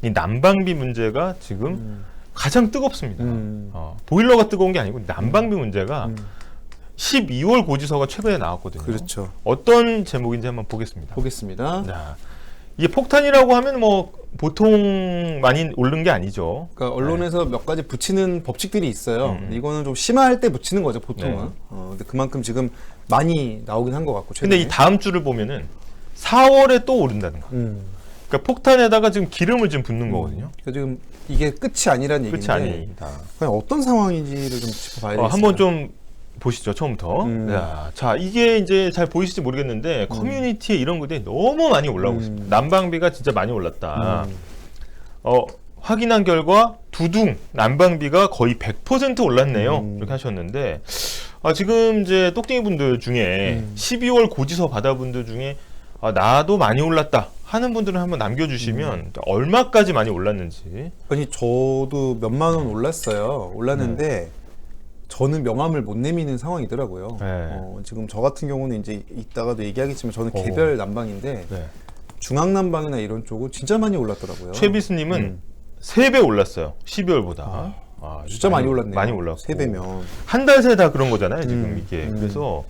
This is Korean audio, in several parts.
이 난방비 문제가 지금 가장 뜨겁습니다. 보일러가 뜨거운 게 아니고 난방비 문제가 12월 고지서가 최근에 나왔거든요. 그렇죠. 어떤 제목인지 한번 보겠습니다. 보겠습니다. 이게 폭탄이라고 하면 뭐 보통 많이 오른 게 아니죠. 그러니까 언론에서 몇 가지 붙이는 법칙들이 있어요. 이거는 좀 심할 때 붙이는 거죠, 보통은. 근데 그만큼 지금 많이 나오긴 한 것 같고. 근데 이 다음 주를 보면은 4월에 또 오른다는 거. 그러니까 폭탄에다가 지금 기름을 좀 붓는 거거든요. 그러니까 지금 이게 끝이 아니라는 끝이 얘기인데. 아니다. 그냥 어떤 상황인지를 좀 짚어봐야 되겠습니다. 한번 좀 보시죠, 처음부터. 자, 이게 이제 잘 보이실지 모르겠는데 커뮤니티에 이런 것들이 너무 많이 올라오고 있습니다. 난방비가 진짜 많이 올랐다. 확인한 결과 두둥 난방비가 거의 100% 올랐네요. 이렇게 하셨는데 지금 이제 똑땡이 분들 중에 12월 고지서 받아분들 중에 나도 많이 올랐다 하는 분들은 한번 남겨주시면 얼마까지 많이 올랐는지. 아니 저도 몇만 원 올랐어요. 올랐는데 저는 명함을 못 내미는 상황이더라고요. 지금 저 같은 경우는 이제 이따가도 얘기하겠지만 저는 개별 난방인데 중앙 난방이나 이런 쪽은 진짜 많이 올랐더라고요. 최비스님은 3배 올랐어요. 12월보다. 진짜 많이 올랐네요. 많이 올랐고. 3배면. 한 달 새 다 그런 거잖아요, 지금 이게. 그래서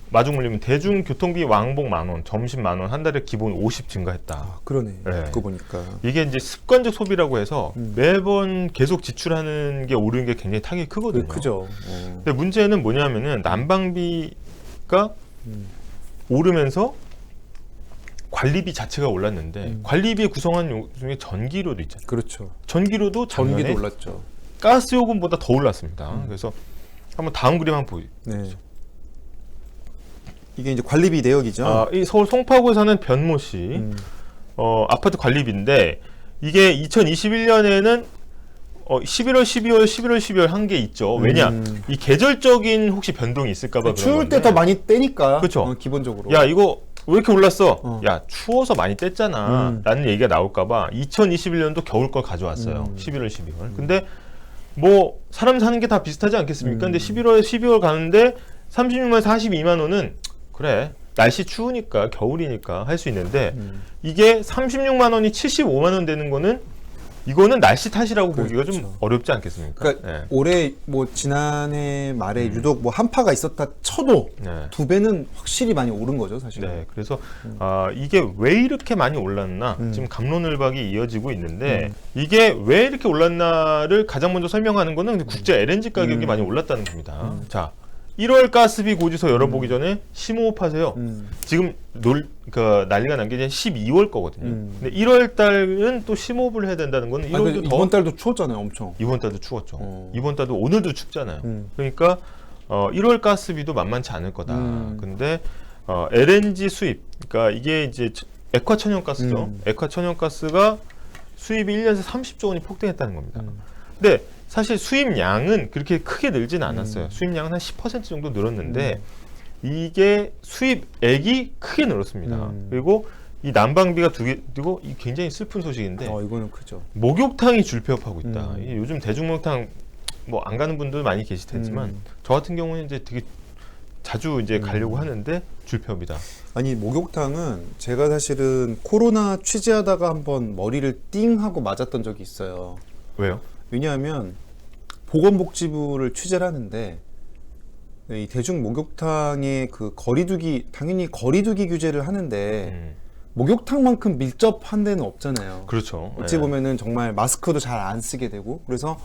마중물림은 대중교통비 왕복 10,000원, 점심 10,000원, 한 달에 기본 50 증가했다. 그러네. 그거 보니까. 이게 이제 습관적 소비라고 해서 매번 계속 지출하는 게 오르는 게 굉장히 타격이 크거든요. 크죠. 근데 문제는 뭐냐면은 난방비가 오르면서 관리비 자체가 올랐는데 관리비의 구성원 중에 전기료도 있잖아요. 그렇죠. 전기료도 작년에 올랐죠. 가스 요금보다 더 올랐습니다. 그래서 한번 다음 그림 한번 보여요. 네. 이게 이제 관리비 내역이죠. 이 서울 송파구에 사는 변모 씨 아파트 관리비인데 이게 2021년에는 11월, 12월, 11월, 12월 한 게 있죠. 왜냐? 이 계절적인 혹시 변동이 있을까봐 그런 추울 때 더 많이 떼니까. 그렇죠. 기본적으로. 야, 이거 왜 이렇게 올랐어? 야, 추워서 많이 뗐잖아. 라는 얘기가 나올까봐 2021년도 겨울 걸 가져왔어요. 11월, 12월. 근데 뭐 사람 사는 게 다 비슷하지 않겠습니까? 근데 11월, 12월 가는데 36만 42만 원은 그래. 날씨 추우니까 겨울이니까 할 수 있는데 이게 36만 원이 75만 원 되는 거는 이거는 날씨 탓이라고 보기가 좀 어렵지 않겠습니까? 그러니까 올해 뭐 지난해 말에 유독 뭐 한파가 있었다 쳐도 2배는 확실히 많이 오른 거죠, 사실. 네, 그래서 이게 왜 이렇게 많이 올랐나 지금 갑론을박이 이어지고 있는데 이게 왜 이렇게 올랐나를 가장 먼저 설명하는 거는 국제 LNG 가격이 많이 올랐다는 겁니다. 자, 1월 가스비 고지서 열어보기 전에 심호흡하세요. 지금 난리가 난 게 이제 12월 거거든요. 근데 1월 달은 또 심호흡을 해야 된다는 거는 1월도 이번 달도 추웠잖아요, 엄청. 이번 달도 추웠죠. 이번 달도 오늘도 춥잖아요. 그러니까 1월 가스비도 만만치 않을 거다. 근데 LNG 수입, 그러니까 이게 이제 액화 천연가스죠. 액화 천연가스가 수입이 1년에 30조 원이 폭등했다는 겁니다. 근데 사실 수입량은 그렇게 크게 늘진 않았어요. 수입량은 한 10% 정도 늘었는데 이게 수입액이 크게 늘었습니다. 그리고 이 난방비가 그리고 이 굉장히 슬픈 소식인데 이거는 크죠. 목욕탕이 줄폐업하고 있다. 이게 요즘 대중목욕탕 뭐 안 가는 분들 많이 계실 테지만 저 같은 경우는 이제 되게 자주 이제 가려고 하는데 줄폐업이다. 아니 목욕탕은 제가 사실은 코로나 취재하다가 한번 머리를 띵 하고 맞았던 적이 있어요. 왜요? 왜냐하면 보건복지부를 취재를 하는데 이 대중 목욕탕의 그 거리두기 당연히 거리두기 규제를 하는데 목욕탕만큼 밀접한 데는 없잖아요. 그렇죠. 어찌 보면은 정말 마스크도 잘 안 쓰게 되고 그래서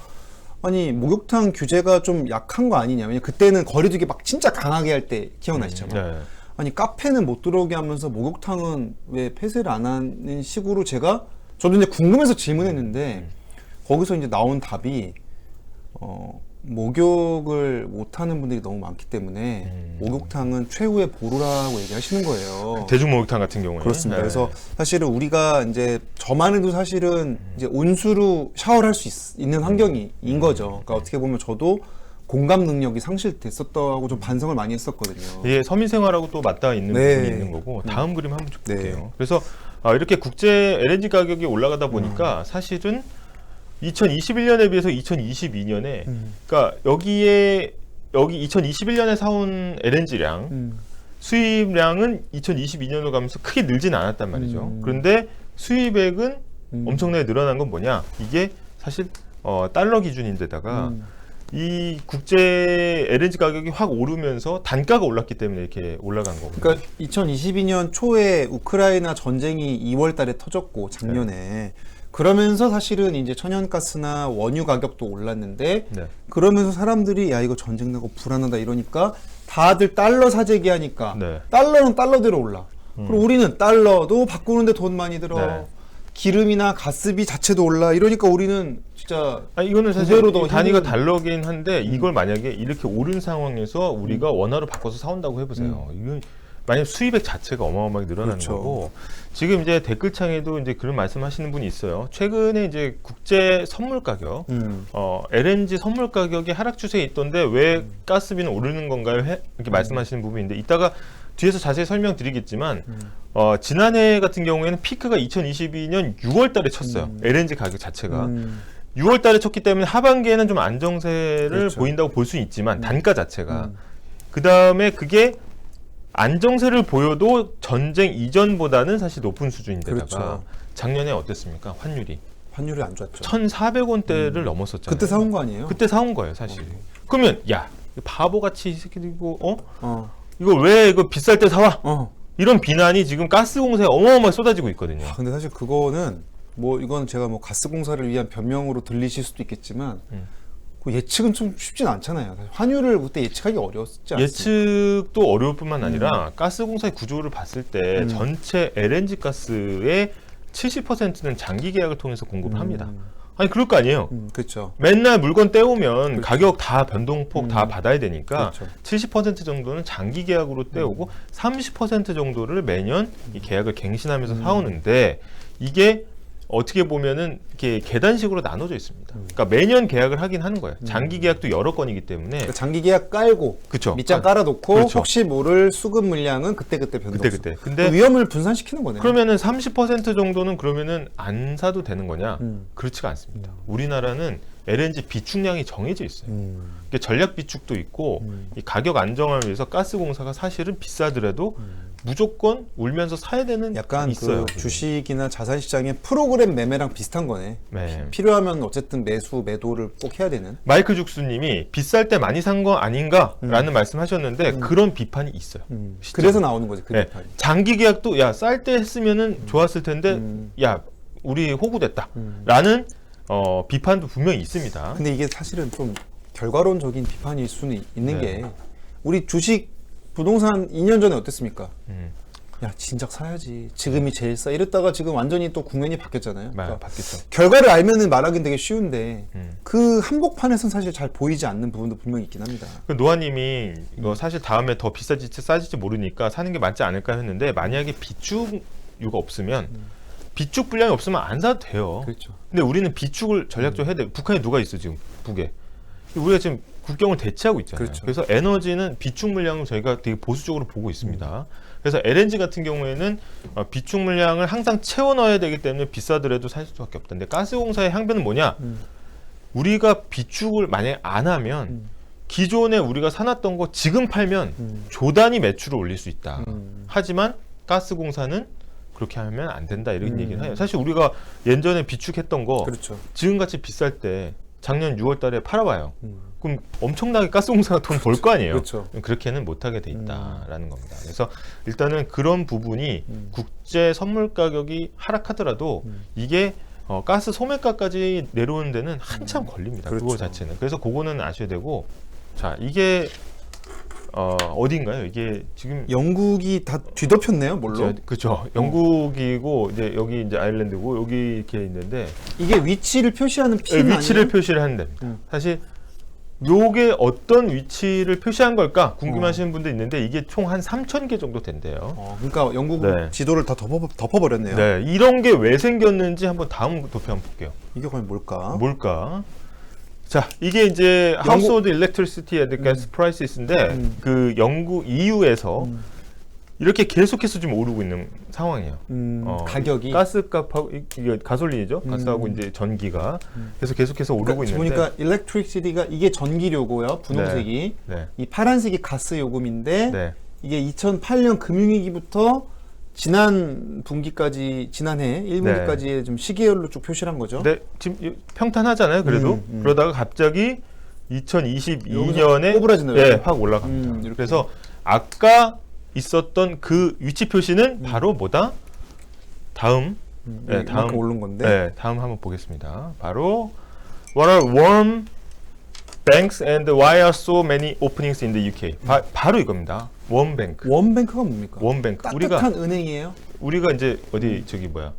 아니 목욕탕 규제가 좀 약한 거 아니냐. 왜냐면 그때는 거리두기 막 진짜 강하게 할 때 기억나시죠? 아니 카페는 못 들어오게 하면서 목욕탕은 왜 폐쇄를 안 하는 식으로 저도 이제 궁금해서 질문했는데 거기서 이제 나온 답이 목욕을 못하는 분들이 너무 많기 때문에 목욕탕은 최후의 보루라고 얘기하시는 거예요. 대중목욕탕 같은 경우에 그렇습니다. 그래서 사실은 우리가 이제 저만 해도 사실은 이제 온수로 샤워를 할 수 있는 환경인 거죠. 그러니까 어떻게 보면 저도 공감 능력이 상실됐었다고 좀 반성을 많이 했었거든요. 예, 서민생활하고 또 맞닿아 있는 부분이 있는 거고 다음 그림 한번 좀 볼게요. 그래서 이렇게 국제 LNG 가격이 올라가다 보니까 사실은 2021년에 비해서 2022년에 그러니까 여기 2021년에 사온 LNG량 수입량은 2022년으로 가면서 크게 늘진 않았단 말이죠. 그런데 수입액은 엄청나게 늘어난 건 뭐냐? 이게 사실 달러 기준인데다가 이 국제 LNG 가격이 확 오르면서 단가가 올랐기 때문에 이렇게 올라간 거거든요. 그러니까 2022년 초에 우크라이나 전쟁이 2월 달에 터졌고 작년에 그러면서 사실은 이제 천연가스나 원유 가격도 올랐는데 네. 그러면서 사람들이 야 이거 전쟁 나고 불안하다 이러니까 다들 달러 사재기 하니까 네. 달러는 달러대로 올라. 그리고 우리는 달러도 바꾸는데 돈 많이 들어. 네. 기름이나 가스비 자체도 올라. 이러니까 우리는 진짜 이거는 사실 그대로 더 단위가 힘든- 달러긴 한데 이걸 만약에 이렇게 오른 상황에서 우리가 원화로 바꿔서 사온다고 해보세요. 이건 만약 수입액 자체가 어마어마하게 늘어나는 그렇죠. 거고 지금 이제 댓글창에도 이제 그런 말씀하시는 분이 있어요. 최근에 이제 국제 선물 가격, LNG 선물 가격이 하락 추세에 있던데 왜 가스비는 오르는 건가요? 이렇게 말씀하시는 부분인데 이따가 뒤에서 자세히 설명드리겠지만 지난해 같은 경우에는 피크가 2022년 6월 달에 쳤어요. LNG 가격 자체가. 6월 달에 쳤기 때문에 하반기에는 좀 안정세를 그렇죠. 보인다고 볼 수 있지만 단가 자체가 그 다음에 그게 안정세를 보여도 전쟁 이전보다는 사실 높은 수준인데다가 그렇죠. 작년에 어땠습니까? 환율이 환율이 안 좋았죠. 1,400원대를 넘었었잖아요. 그때 사온 거 아니에요? 그때 사온 거예요, 사실. 그러면 야 바보같이 이 새끼들 이거 이거 왜 이거 비쌀 때 사와? 이런 비난이 지금 가스공사에 어마어마하게 쏟아지고 있거든요. 근데 사실 그거는 뭐 이건 제가 뭐 가스공사를 위한 변명으로 들리실 수도 있겠지만 그 예측은 좀 쉽진 않잖아요. 사실 환율을 그때 예측하기 어려웠지 않습니까? 예측도 어려울 뿐만 아니라 가스공사의 구조를 봤을 때 전체 LNG 가스의 70%는 장기 계약을 통해서 공급을 합니다. 아니 그럴 거 아니에요. 그렇죠. 맨날 물건 떼오면 가격 다 변동폭 다 받아야 되니까 그렇죠. 70% 정도는 장기 계약으로 떼오고 30% 정도를 매년 이 계약을 갱신하면서 사오는데 이게 어떻게 보면은 이렇게 계단식으로 나눠져 있습니다. 그러니까 매년 계약을 하긴 하는 거예요. 장기 계약도 여러 건이기 때문에 그러니까 장기 계약 깔고 그쵸. 밑장 깔아놓고 그렇죠. 혹시 모를 수급 물량은 그때그때 변동. 그때. 근데 그 위험을 분산시키는 거네요. 그러면은 30% 정도는 그러면은 안 사도 되는 거냐? 그렇지가 않습니다. 우리나라는 LNG 비축량이 정해져 있어요. 이게 전략 비축도 있고 이 가격 안정화를 위해서 가스공사가 사실은 비싸더라도 무조건 울면서 사야 되는 약간 있어요. 그 주식이나 자산시장의 프로그램 매매랑 비슷한 거네. 네. 필요하면 어쨌든 매수 매도를 꼭 해야 되는. 마이클 죽수님이 비쌀 때 많이 산 거 아닌가라는 말씀하셨는데 그런 비판이 있어요. 실제로. 그래서 나오는 거지 그 네. 비판이. 장기 계약도 야 쌀 때 했으면은 좋았을 텐데 야 우리 호구됐다라는 비판도 분명히 있습니다. 근데 이게 사실은 좀 결과론적인 비판일 수는 있는 게 우리 주식 부동산 2년 전에 어땠습니까? 야 진작 사야지. 지금이 제일 싸. 이랬다가 지금 완전히 또 국면이 바뀌었잖아요. 그러니까 바뀌었죠. 결과를 알면은 말하기는 되게 쉬운데 그 한복판에서는 사실 잘 보이지 않는 부분도 분명히 있긴 합니다. 그 노아님이 이거 사실 다음에 더 비싸질지 싸질지 모르니까 사는 게 맞지 않을까 했는데 만약에 비축유가 없으면 비축 분량이 없으면 안 사도 돼요. 그렇죠. 근데 우리는 비축을 전략적으로 해야 돼. 북한에 누가 있어 지금 북에. 우리가 지금 국경을 대치하고 있잖아요. 그렇죠. 그래서 에너지는 비축 물량을 저희가 되게 보수적으로 보고 있습니다. 그래서 LNG 같은 경우에는 비축 물량을 항상 채워 넣어야 되기 때문에 비싸더라도 살 수밖에 없다. 근데 가스공사의 항변은 뭐냐? 우리가 비축을 만약에 안 하면 기존에 우리가 사놨던 거 지금 팔면 조단위 매출을 올릴 수 있다. 하지만 가스공사는 그렇게 하면 안 된다 이런 얘기를 해요. 사실 우리가 예전에 비축했던 거 그렇죠. 지금같이 비쌀 때 작년 6월 달에 팔아봐요. 그럼 엄청나게 가스공사가 돈 벌 거 아니에요. 그렇죠. 그렇게는 못하게 돼 있다라는 겁니다. 그래서 일단은 그런 부분이 국제 선물 가격이 하락하더라도 이게 가스 소매가까지 내려오는 데는 한참 걸립니다. 그렇죠. 그거 자체는. 그래서 그거는 아셔야 되고 자 이게 어딘가요? 이게 지금 영국이 다 뒤덮였네요, 뭘로? 그렇죠. 영국이고 이제 여기 이제 아일랜드고 여기 이렇게 있는데 이게 위치를 표시하는 핀 위치를 아니에요? 표시를 하는 데입니다. 사실 요게 어떤 위치를 표시한 걸까 궁금하시는 분도 있는데 이게 총 한 3,000개 정도 된대요. 그러니까 영국 네. 지도를 다 덮어버렸네요. 네, 이런 게 왜 생겼는지 한번 다음 도표 한번 볼게요. 이게 과연 뭘까? 뭘까? 자, 이게 이제 Household Electricity and Gas Prices인데 그 영국 EU에서 이렇게 계속해서 지금 오르고 있는 상황이에요. 가격이 가스값하고 이게 가솔린이죠. 가스하고 이제 전기가 그래서 계속해서 오르고 그러니까 있는데 보니까 electricity가 이게 전기료고요. 분홍색이 네. 이 파란색이 가스 요금인데 네. 이게 2008년 금융위기부터 지난 분기까지 지난해 1분기까지의 좀 시계열로 쭉 표시를 한 거죠. 네, 지금 평탄하잖아요. 그래도 그러다가 갑자기 2022년에 꼬부라지네요. 예, 확 올라갑니다. 이렇게. 그래서 아까 있었던 그 위치 표시는 바로 뭐다? 다음 네, 이만큼 오른 건데. 네, 다음 한번 보겠습니다. 바로 What are warm banks and why are so many openings in the UK? 바로 이겁니다. 웜뱅크. 웜뱅크가 뭡니까? 웜뱅크. 따뜻한 은행이에요? 우리가 이제 어디 저기 뭐야?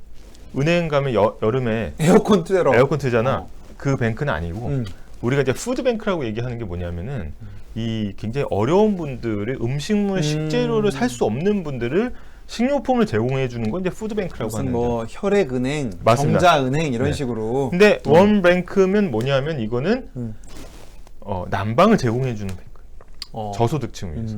은행 가면 여름에 에어컨 틀어. 에어컨 트잖아. 그 뱅크는 아니고 우리가 이제 푸드뱅크라고 얘기하는 게 뭐냐면은 이 굉장히 어려운 분들의 음식물 식재료를 살 수 없는 분들을 식료품을 제공해 주는 건 이제 푸드뱅크라고 하는 거죠. 뭐 혈액은행, 맞습니다. 정자은행 이런 네. 식으로. 근데 웜뱅크면 뭐냐면 이거는 난방을 제공해 주는 뱅크. 저소득층을 위해서.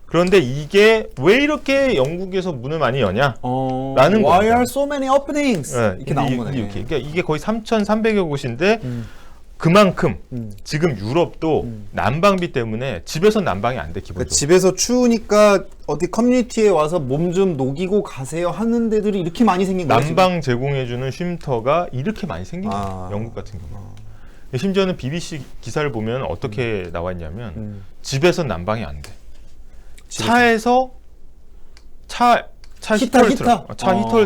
그런데 이게 왜 이렇게 영국에서 문을 많이 여냐? 라는 Why 겁니다. are so many openings? 네, 이렇게 나온 거네. 이렇게. 그러니까 이게 거의 3,300여 곳인데 그만큼 지금 유럽도 난방비 때문에 집에서 난방이 안 돼, 기본적으로. 그러니까 집에서 추우니까 어디 커뮤니티에 와서 몸 좀 녹이고 가세요 하는 데들이 이렇게 많이 생긴 거예요. 난방 제공해주는 쉼터가 이렇게 많이 생긴 거예요. 영국 같은 경우. 심지어는 BBC 기사를 보면 어떻게 나와 있냐면 집에서 난방이 안 돼. 차에서 차 히터를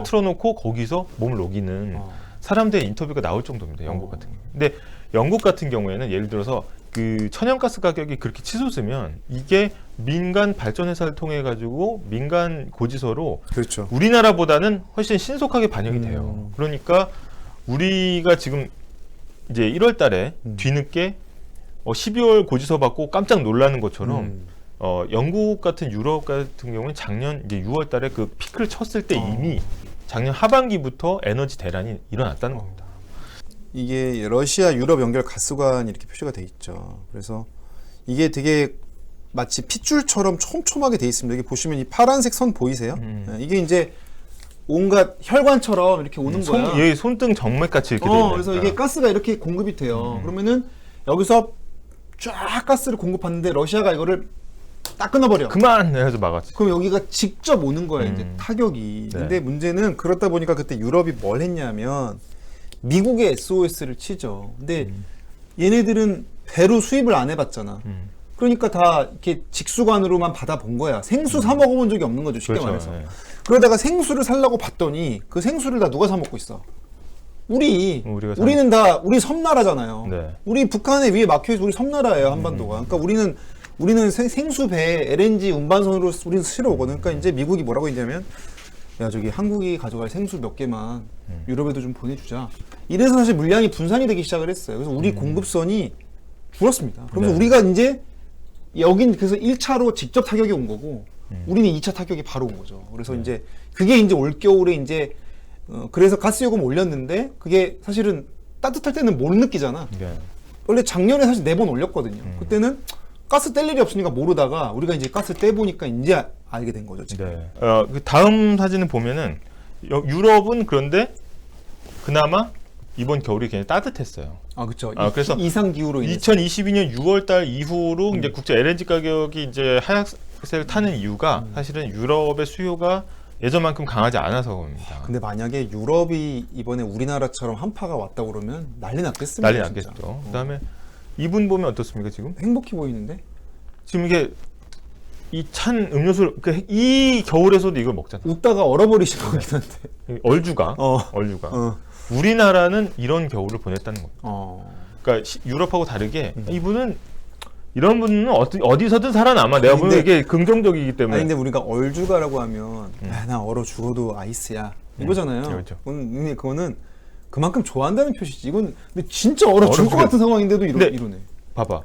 틀어놓고 거기서 몸을 녹이는 사람들의 인터뷰가 나올 정도입니다. 영국 같은 경우. 근데 영국 같은 경우에는 예를 들어서 그 천연가스 가격이 그렇게 치솟으면 이게 민간 발전회사를 통해 가지고 민간 고지서로 그렇죠. 우리나라보다는 훨씬 신속하게 반영이 돼요. 그러니까 우리가 지금 이제 1월 달에 뒤늦게 12월 고지서 받고 깜짝 놀라는 것처럼 영국 같은 유럽 같은 경우는 작년 이제 6월 달에 그 피크를 쳤을 때 이미 작년 하반기부터 에너지 대란이 일어났다는 겁니다. 이게 러시아 유럽 연결 가스관 이렇게 표시가 돼 있죠. 그래서 이게 되게 마치 핏줄처럼 촘촘하게 돼 있습니다. 이게 보시면 이 파란색 선 보이세요? 네, 이게 이제 온갖 혈관처럼 이렇게 오는 거야. 여기 손등 정맥같이 이렇게 돼 있네. 그래서 이게 가스가 이렇게 공급이 돼요. 그러면은 여기서 쫙 가스를 공급하는데 러시아가 이거를 딱 끊어버려. 그만 해서 막았지. 그럼 여기가 직접 오는 거예요, 이제 타격이. 네. 근데 문제는 그렇다 보니까 그때 유럽이 뭘 했냐면 미국에 SOS를 치죠. 근데 얘네들은 배로 수입을 안 해봤잖아. 그러니까 다 이렇게 직수관으로만 받아본 거야. 생수 사 먹어본 적이 없는 거죠, 쉽게 그렇죠. 말해서. 네. 그러다가 생수를 살라고 봤더니 그 생수를 다 누가 사 먹고 있어? 우리는 다 우리 섬나라잖아요. 네. 우리 북한에 위에 막혀있어 우리 섬나라예요, 한반도가. 그러니까 우리는 생수배 LNG 운반선으로 우리는 실어 오거든. 그러니까 이제 미국이 뭐라고 했냐면 야 저기 한국이 가져갈 생수 몇 개만 유럽에도 좀 보내주자. 이래서 사실 물량이 분산이 되기 시작을 했어요. 그래서 우리 공급선이 줄었습니다. 그러면서 네. 우리가 이제 여긴 그래서 1차로 직접 타격이 온 거고 우리는 2차 타격이 바로 온 거죠. 그래서 이제 그게 이제 올겨울에 이제 그래서 가스 요금 올렸는데 그게 사실은 따뜻할 때는 못 느끼잖아. 네. 원래 작년에 사실 4번 올렸거든요. 그때는 가스 뗄 일이 없으니까 모르다가 우리가 이제 가스 떼보니까 이제 알게 된 거죠, 지금. 네. 그 다음 사진을 보면은 유럽은 그런데 그나마 이번 겨울이 굉장히 따뜻했어요. 아, 그렇죠. 그래서 이상 기후로 인해서 2022년 6월 달 이후로 이제 국제 LNG 가격이 이제 하락세를 타는 이유가 사실은 유럽의 수요가 예전만큼 강하지 않아서입니다. 근데 만약에 유럽이 이번에 우리나라처럼 한파가 왔다 그러면 난리 났겠습니다. 난리 났겠죠. 그다음에 이분 보면 어떻습니까 지금? 행복해 보이는데? 지금 이게 이 찬 음료수를 이 겨울에서도 이걸 먹잖아. 웃다가 얼어버리신 거긴 한데. 얼주가. 우리나라는 이런 겨울을 보냈다는 겁니다. 그러니까 유럽하고 다르게 이런 분은 어디서든 살아남아. 내가 보면 이게 긍정적이기 때문에. 아니 근데 우리가 얼주가라고 하면 나 얼어 죽어도 아이스야 이거잖아요. 그렇죠. 근데 그거는 그만큼 좋아한다는 표시지. 이건 근데 진짜 얼어 죽을 것 같은 상황인데도 이러네. 봐봐.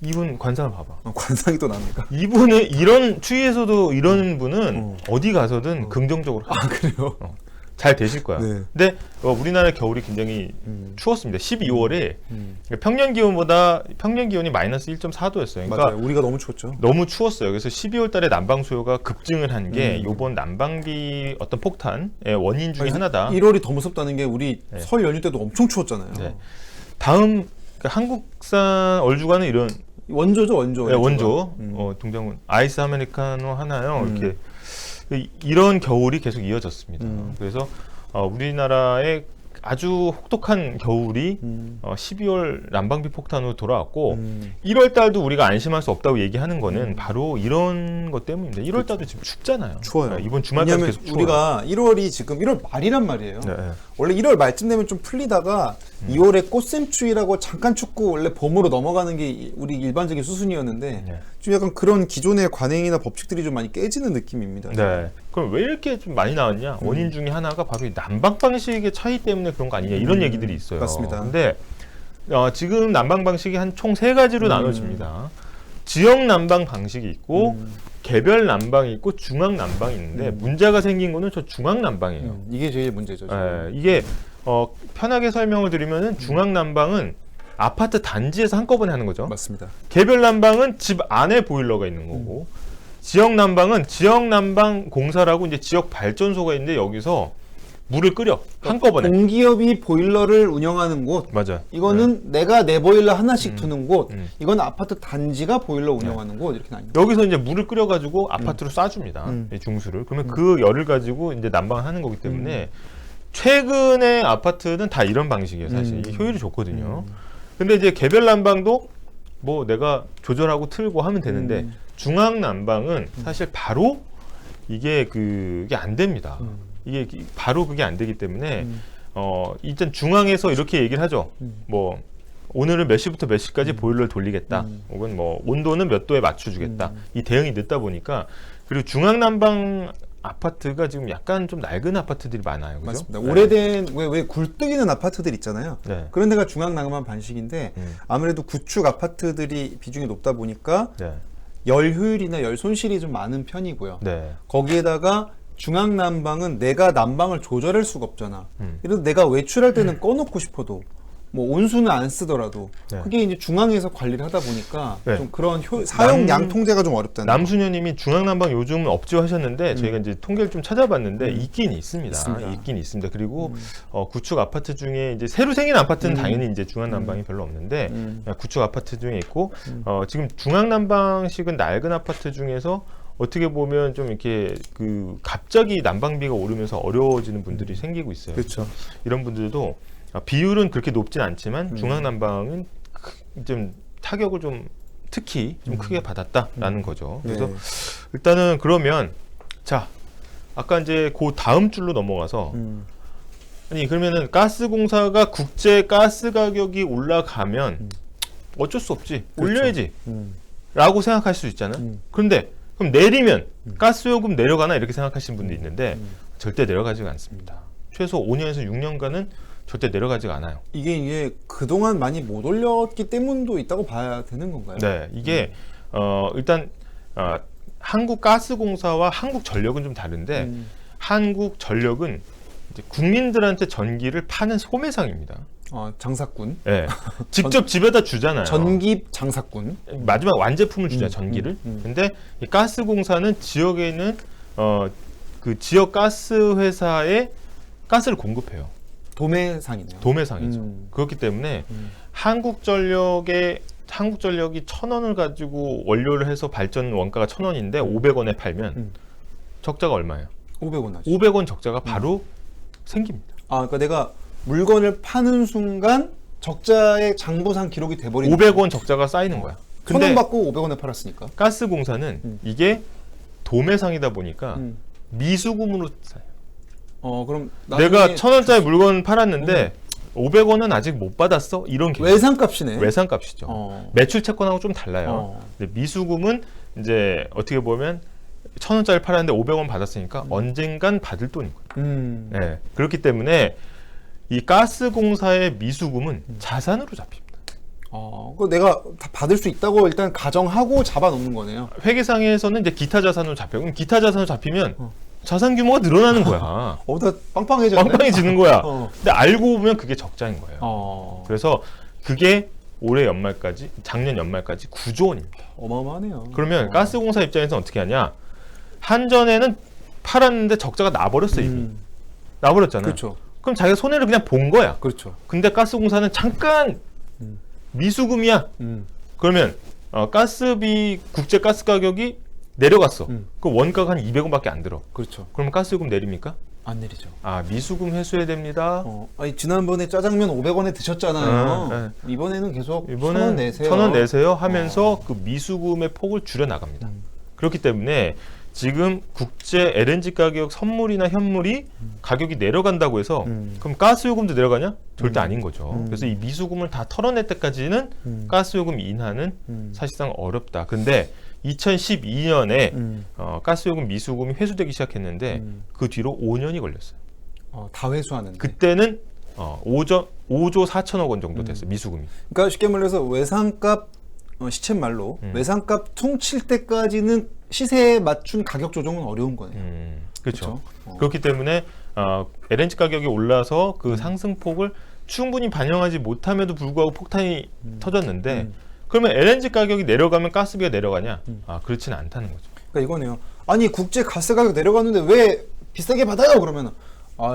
이분 관상을 봐봐. 관상이 또 납니까? 이분은 이런 추위에서도 이런 분은 어디 가서든 긍정적으로. 아 그래요? 잘 되실 거야. 네. 근데 우리나라 겨울이 굉장히 추웠습니다. 12월에 평년 기온이 마이너스 1.4도였어요. 그러니까 맞아요. 우리가 너무 추웠죠. 너무 추웠어요. 그래서 12월 달에 난방 수요가 급증을 한 게 이번 난방비 어떤 폭탄의 원인 중에 하나다. 1월이 더 무섭다는 게 우리 설 연휴 때도 엄청 추웠잖아요. 네. 다음 한국산 얼주가는 이런 원조죠, 원조. 원조. 동장군 아이스 아메리카노 하나요. 이렇게 이런 겨울이 계속 이어졌습니다. 그래서 우리나라의 아주 혹독한 겨울이 12월 난방비 폭탄으로 돌아왔고 1월 달도 우리가 안심할 수 없다고 얘기하는 거는 바로 이런 것 때문입니다. 1월 달도 지금 춥잖아요. 추워요. 이번 주말까지 계속 추워요. 우리가 1월이 지금 1월 말이란 말이에요. 네. 원래 1월 말쯤 되면 좀 풀리다가 2월에 꽃샘추위라고 잠깐 춥고 원래 봄으로 넘어가는 게 우리 일반적인 수순이었는데 네. 좀 약간 그런 기존의 관행이나 법칙들이 좀 많이 깨지는 느낌입니다. 네. 그럼 왜 이렇게 좀 많이 나왔냐? 원인 중에 하나가 바로 이 난방 방식의 차이 때문에 그런 거 아니냐? 이런 얘기들이 있어요. 맞습니다. 근데 지금 난방 방식이 한 총 3가지로 나눠집니다. 지역 난방 방식이 있고 개별 난방이 있고 중앙 난방이 있는데 문제가 생긴 거는 저 중앙 난방이에요. 이게 제일 문제죠. 이게 편하게 설명을 드리면은 중앙 난방은 아파트 단지에서 한꺼번에 하는 거죠. 맞습니다. 개별 난방은 집 안에 보일러가 있는 거고 지역 난방은 지역 난방 공사라고 이제 지역 발전소가 있는데 여기서 물을 끓여 한꺼번에. 공기업이 보일러를 운영하는 곳. 맞아. 이거는 내가 내 보일러 하나씩 두는 곳. 이건 아파트 단지가 보일러 운영하는 곳 이렇게 나뉘는. 여기서 이제 물을 끓여가지고 아파트로 쏴줍니다. 이 중수를. 그러면 그 열을 가지고 이제 난방을 하는 거기 때문에 최근의 아파트는 다 이런 방식이에요. 사실 이게 효율이 좋거든요. 근데 이제 개별 난방도 뭐 내가 조절하고 틀고 하면 되는데 중앙 난방은 사실 바로 이게 그게 안 됩니다. 이게 바로 그게 안 되기 때문에 일단 중앙에서 이렇게 얘기를 하죠. 뭐 오늘은 몇 시부터 몇 시까지 보일러를 돌리겠다. 혹은 뭐 온도는 몇 도에 맞춰주겠다. 이 대응이 늦다 보니까 그리고 중앙 난방 아파트가 지금 약간 좀 낡은 아파트들이 많아요. 그죠? 맞습니다. 네. 오래된 왜 굴뚝이는 아파트들 있잖아요. 네. 그런 데가 중앙 난방 방식인데 아무래도 구축 아파트들이 비중이 높다 보니까 네. 열 효율이나 열 손실이 좀 많은 편이고요. 네. 거기에다가 중앙 난방은 내가 난방을 조절할 수가 없잖아. 그래서 내가 외출할 때는 꺼놓고 싶어도 뭐 온수는 안 쓰더라도 네. 그게 이제 중앙에서 관리를 하다 보니까 네. 좀 그런 사용 양 통제가 좀 어렵다는. 남수녀님이 중앙난방 요즘은 없죠 하셨는데 저희가 이제 통계를 좀 찾아봤는데 있긴 있습니다. 있긴 있습니다. 그리고 구축 아파트 중에 이제 새로 생긴 아파트는 당연히 이제 중앙난방이 별로 없는데 구축 아파트 중에 있고 지금 중앙난방식은 낡은 아파트 중에서 어떻게 보면 좀 이렇게 그 갑자기 난방비가 오르면서 어려워지는 분들이 생기고 있어요. 그렇죠. 이런 분들도 비율은 그렇게 높진 않지만 중앙난방은 좀 타격을 좀 특히 좀 크게 받았다라는 거죠. 그래서 네. 일단은 그러면 자 아까 이제 그 다음 줄로 넘어가서 아니 그러면은 가스공사가 국제 가스 가격이 올라가면 어쩔 수 없지 그렇죠. 올려야지 라고 생각할 수 있잖아요. 그런데 그럼 내리면 가스요금 내려가나 이렇게 생각하시는 분도 있는데 절대 내려가지가 않습니다. 최소 5년에서 6년간은 절대 내려가지가 않아요. 이게 그동안 많이 못 올렸기 때문도 있다고 봐야 되는 건가요? 네, 이게 일단 한국가스공사와 한국전력은 좀 다른데 한국전력은 이제 국민들한테 전기를 파는 소매상입니다. 장사꾼. 네, 직접 집에다 주잖아요. 전기 장사꾼. 마지막 완제품을 주잖아요, 전기를. 근데 이 가스공사는 지역에 있는 그 지역 가스 회사에 가스를 공급해요. 도매상이네요. 도매상이죠. 그렇기 때문에 한국전력이 1,000원을 가지고 원료를 해서 발전 원가가 1,000원인데 500원에 팔면 적자가 얼마예요? 500원 하죠. 500원 적자가 바로 생깁니다. 그러니까 내가 물건을 파는 순간 적자의 장부상 기록이 돼버리는 500원 적자가 쌓이는 거야. 1,000원 받고 500원에 팔았으니까. 가스공사는 이게 도매상이다 보니까 미수금으로 쌓여요. 그럼 내가 1,000원짜리 물건 팔았는데 500원은 아직 못 받았어? 이런 개념. 외상값이네. 외상값이죠. 매출 채권하고 좀 달라요. 근데 미수금은 이제 어떻게 보면 1,000원짜리 팔았는데 500원 받았으니까 언젠간 받을 돈인 거예요. 네. 그렇기 때문에 이 가스공사의 미수금은 자산으로 잡힙니다. 그거 내가 다 받을 수 있다고 일단 가정하고 잡아놓는 거네요. 회계상에서는 이제 기타 자산으로 잡혀. 그럼 기타 자산으로 잡히면 자산 규모가 늘어나는 거야. 다 빵빵해졌네. 빵빵해지는 거야. 근데 알고 보면 그게 적자인 거예요. 그래서 그게 올해 연말까지, 작년 연말까지 9조 원입니다. 어마어마하네요. 그러면 가스공사 입장에서는 어떻게 하냐? 한전에는 팔았는데 적자가 나버렸어 이미. 나버렸잖아. 그렇죠. 그럼 자기가 손해를 그냥 본 거야. 그렇죠. 근데 가스공사는 잠깐 미수금이야. 그러면 가스비 국제 가스 가격이 내려갔어. 그 원가가 한 200원밖에 안 들어. 그렇죠. 그러면 가스요금 내립니까? 안 내리죠. 아, 미수금 회수해야 됩니다. 아니, 지난번에 짜장면 500원에 드셨잖아요. 이번에는 계속 1,000원 내세요. 1,000원 내세요 하면서 그 미수금의 폭을 줄여 나갑니다. 그렇기 때문에 지금 국제 LNG 가격 선물이나 현물이 가격이 내려간다고 해서 그럼 가스 요금도 내려가냐? 절대 아닌 거죠. 그래서 이 미수금을 다 털어낼 때까지는 가스 요금 인하는 사실상 어렵다. 근데 2012년에 가스 요금 미수금이 회수되기 시작했는데 그 뒤로 5년이 걸렸어요. 다 회수하는데. 그때는 5조 4천억 원 정도 됐어요. 미수금이. 그러니까 쉽게 말해서 외상값 시쳇말로 외상값 퉁칠 때까지는 시세에 맞춘 가격 조정은 어려운 거네요. 그렇죠. 그렇기 때문에 LNG 가격이 올라서 그 상승폭을 충분히 반영하지 못함에도 불구하고 폭탄이 터졌는데 그러면 LNG 가격이 내려가면 가스비가 내려가냐? 그렇지는 않다는 거죠. 그러니까 이거네요. 아니 국제 가스 가격 내려갔는데 왜 비싸게 받아요? 그러면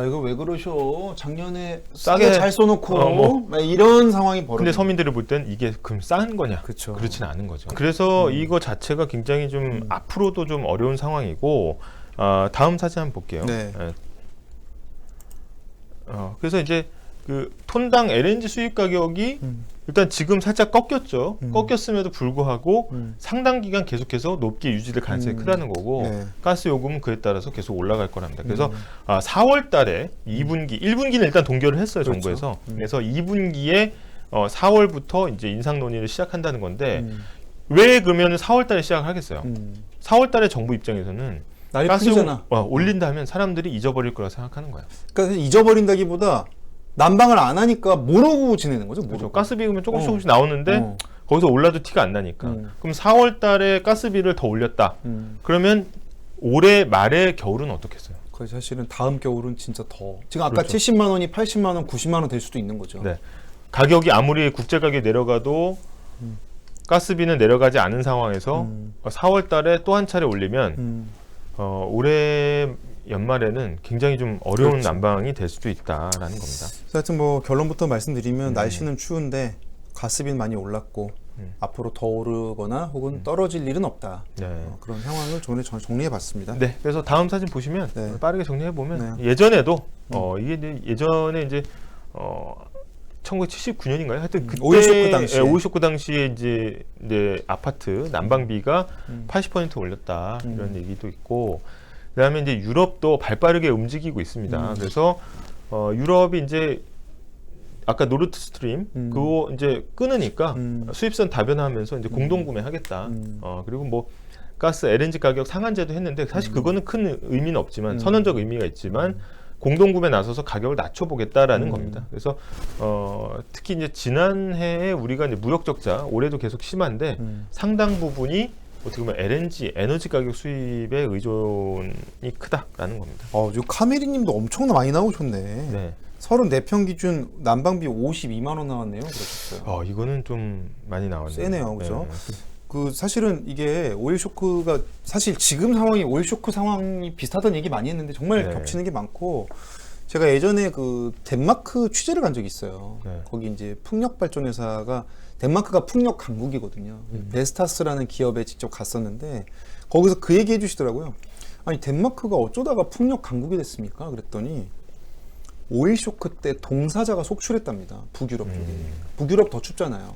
이거 왜 그러셔? 작년에 싸게 잘 써놓고 이런 상황이 벌어져. 근데 서민들이 볼 땐 이게 그럼 싼 거냐? 그쵸. 그렇지는 않은 거죠. 그래서 이거 자체가 굉장히 좀 앞으로도 좀 어려운 상황이고 다음 사진 한번 볼게요. 네. 그래서 이제 그 톤당 LNG 수입 가격이 일단 지금 살짝 꺾였죠. 꺾였음에도 불구하고 상당 기간 계속해서 높게 유지될 가능성이 크다는 거고 네. 가스 요금은 그에 따라서 계속 올라갈 거랍니다. 그래서 4월 달에 2분기, 1분기는 일단 동결을 했어요. 그렇죠. 정부에서. 그래서 2분기에 4월부터 이제 인상 논의를 시작한다는 건데 왜 그러면 4월 달에 시작을 하겠어요? 4월 달에 정부 입장에서는 날이 가스 요금 풀리잖아. 올린다 하면 사람들이 잊어버릴 거라 생각하는 거야. 그러니까 잊어버린다기보다 난방을 안 하니까 모르고 지내는 거죠. 그렇죠. 가스비금은 조금씩 나오는데 거기서 올라도 티가 안 나니까. 그럼 4월 달에 가스비를 더 올렸다. 그러면 올해 말에 겨울은 어떻겠어요? 그 사실은 다음 겨울은 진짜 더. 지금 아까 그렇죠. 70만 원이 80만 원, 90만 원 될 수도 있는 거죠. 네. 가격이 아무리 국제 가격이 내려가도 가스비는 내려가지 않은 상황에서 4월 달에 또 한 차례 올리면 올해 연말에는 굉장히 좀 어려운 그렇죠. 난방이 될 수도 있다라는 겁니다. 하여튼 뭐 결론부터 말씀드리면 날씨는 추운데 가스비는 많이 올랐고 앞으로 더 오르거나 혹은 떨어질 일은 없다. 네. 그런 상황을 정리해봤습니다. 네, 그래서 다음 사진 보시면 빠르게 정리해 보면 네. 예전에도 이게 이제 예전에 이제 1979년인가요? 하여튼 그때 오일 쇼크 당시에. 오일 쇼크 당시에 이제 아파트 난방비가 80% 올렸다 이런 얘기도 있고, 그다음에 이제 유럽도 발빠르게 움직이고 있습니다. 그래서 유럽이 이제 아까 노르트 스트림 그거 이제 끊으니까 수입선 다변화하면서 이제 공동 구매하겠다. 그리고 뭐 가스 LNG 가격 상한제도 했는데 사실 그거는 큰 의미는 없지만 선언적 의미가 있지만 공동 구매 나서서 가격을 낮춰보겠다라는 겁니다. 그래서 특히 이제 지난해에 우리가 이제 무역 적자 올해도 계속 심한데 상당 부분이 어떻게 보면 LNG 에너지 가격 수입에 의존이 크다라는 겁니다. 요 카메리님도 엄청나 많이 나오셨네. 네. 34평 기준 난방비 52만 원 나왔네요. 그러셨어요. 이거는 좀 많이 나왔네요. 세네요, 그죠? 그 사실은 이게 오일 쇼크가 사실 지금 상황이 오일 쇼크 상황이 비슷하다는 얘기 많이 했는데 정말 겹치는 게 많고, 제가 예전에 그 덴마크 취재를 간 적이 있어요. 거기 이제 풍력 발전 회사가 덴마크가 풍력 강국이거든요. 베스타스라는 기업에 직접 갔었는데 거기서 그 얘기 해주시더라고요. 아니 덴마크가 어쩌다가 풍력 강국이 됐습니까? 그랬더니 오일 쇼크 때 동사자가 속출했답니다. 북유럽 쪽에. 북유럽 더 춥잖아요.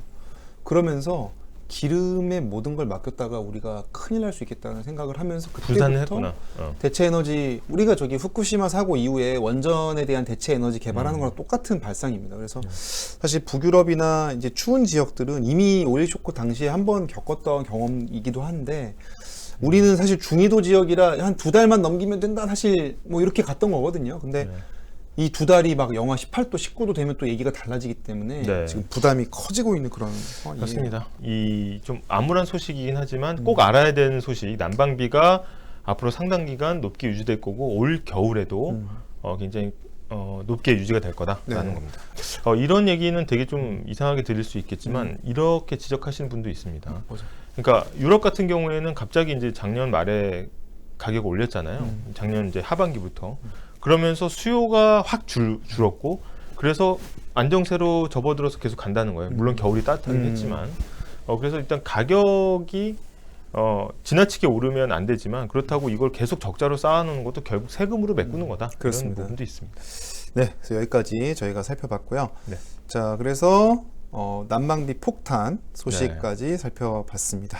그러면서 기름에 모든 걸 맡겼다가 우리가 큰일 날 수 있겠다는 생각을 하면서 부산을 그때부터 했구나. 대체 에너지, 우리가 저기 후쿠시마 사고 이후에 원전에 대한 대체 에너지 개발하는 거랑 똑같은 발상입니다. 그래서 사실 북유럽이나 이제 추운 지역들은 이미 오일 쇼크 당시에 한번 겪었던 경험이기도 한데 우리는 사실 중위도 지역이라 한 2달만 넘기면 된다 사실 뭐 이렇게 갔던 거거든요. 근데 이 2달이 막 영하 18도, 19도 되면 또 얘기가 달라지기 때문에 지금 부담이 커지고 있는 그런 상황이에요. 맞습니다. 이 좀 암울한 소식이긴 하지만 꼭 알아야 되는 소식, 난방비가 앞으로 상당 기간 높게 유지될 거고 올 겨울에도 굉장히 높게 유지가 될 거다라는 겁니다. 이런 얘기는 되게 좀 이상하게 들릴 수 있겠지만 이렇게 지적하시는 분도 있습니다. 그러니까 유럽 같은 경우에는 갑자기 이제 작년 말에 가격 올렸잖아요. 작년 이제 하반기부터. 그러면서 수요가 확 줄었고, 그래서 안정세로 접어들어서 계속 간다는 거예요. 물론 겨울이 따뜻하긴 했지만. 그래서 일단 가격이 지나치게 오르면 안 되지만 그렇다고 이걸 계속 적자로 쌓아놓는 것도 결국 세금으로 메꾸는 거다. 그렇습니다. 그런 부분도 있습니다. 네, 그래서 여기까지 저희가 살펴봤고요. 네. 자, 그래서 난방비 폭탄 소식까지 살펴봤습니다.